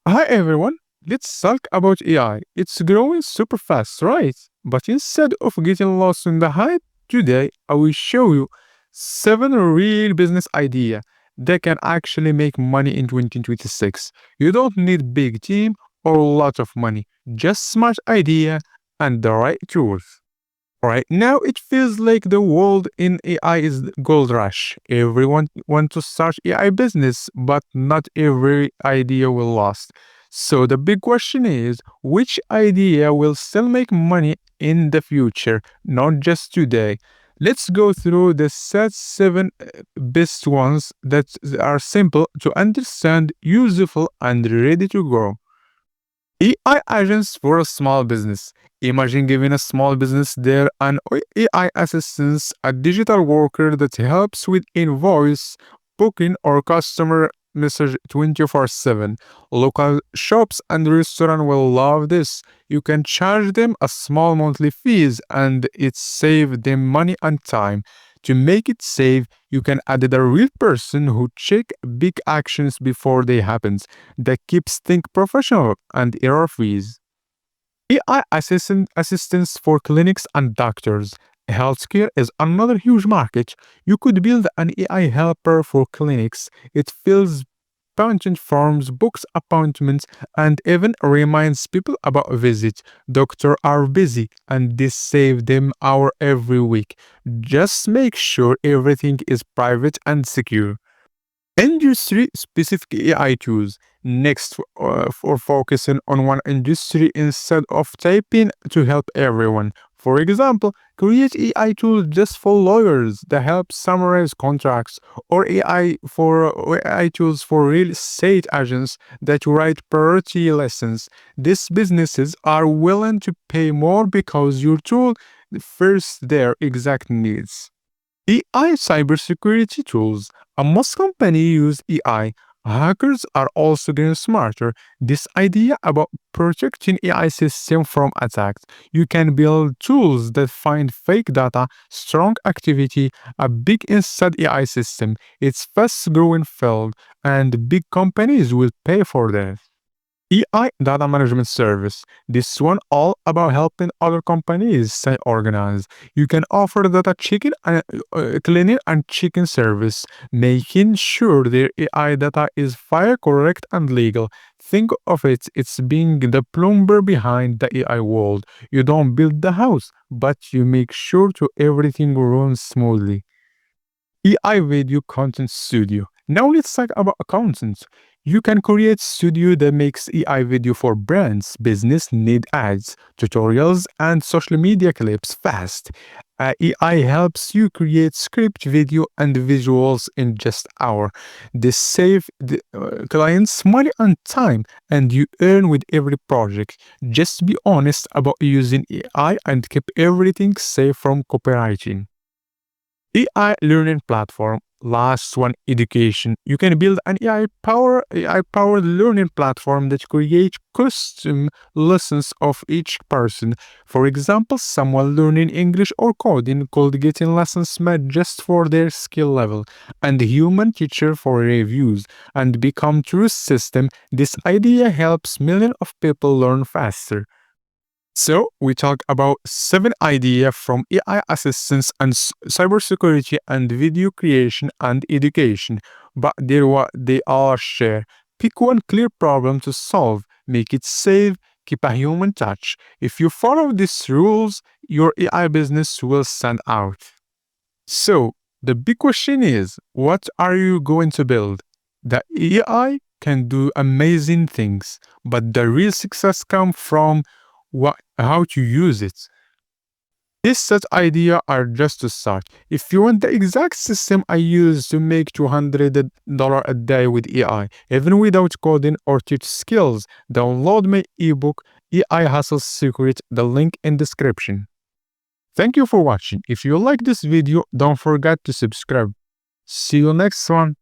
Hi everyone, let's talk about AI. It's growing super fast, right? But instead of getting lost in the hype, today I will show you 7 real business ideas that can actually make money in 2026. You don't need big team or a lot of money, just smart idea and the right tools. Right now, it feels like the world in AI is the gold rush. Everyone wants to start AI business, but not every idea will last. So the big question is, which idea will still make money in the future, not just today? Let's go through the set 7 best ones that are simple to understand, useful, and ready to grow. AI agents for a small business. Imagine giving a small business there an AI assistant, a digital worker that helps with invoice, booking, or customer message 24/7. Local shops and restaurants will love this. You can charge them a small monthly fees and it saves them money and time. To make it safe, you can add a real person who check big actions before they happen that keeps things professional and error-free. AI assistants for clinics and doctors. Healthcare is another huge market. You could build an AI helper for clinics. It fills patent forms, books appointments, and even reminds people about a visit. Doctors are busy, and this saves them hour every week. Just make sure everything is private and secure. Industry specific AI tools. Next, for focusing on one industry instead of typing to help everyone. For example, create AI tools just for lawyers that help summarize contracts, or AI tools for real estate agents that write priority lessons. These businesses are willing to pay more because your tool fits their exact needs. AI cybersecurity tools. Most companies use AI. Hackers are also getting smarter. This idea about protecting AI system from attacks. You can build tools that find fake data, strong activity, a big inside AI system. It's fast growing field and big companies will pay for that. AI data management service. This one all about helping other companies stay organized. You can offer data checking and cleaning and checking service, making sure their AI data is file correct and legal. Think of it's being the plumber behind the AI world. You don't build the house, but you make sure to everything runs smoothly. AI Video Content Studio. Now let's talk about content. You can create studio that makes AI video for brands, business need ads, tutorials, and social media clips fast. AI helps you create script, video, and visuals in just hour. This save the clients money and time, and you earn with every project. Just be honest about using AI and keep everything safe from copywriting. AI learning platform. Last one, education. You can build an AI powered learning platform that creates custom lessons of each person. For example, someone learning English or coding could get in lessons made just for their skill level, and human teacher for reviews, and become true system. This idea helps millions of people learn faster. So we talk about 7 ideas from AI assistance and cybersecurity and video creation and education, but they all share. Pick one clear problem to solve, make it safe, keep a human touch. If you follow these rules, your AI business will stand out. So the big question is, what are you going to build? The AI can do amazing things, but the real success comes from how to use it. This set idea are just to start. If you want the exact system I use to make $200 a day with AI, even without coding or teach skills, download my ebook AI Hustle Secret, the link in description. Thank you for watching. If you like this video, don't forget to subscribe. See you next one.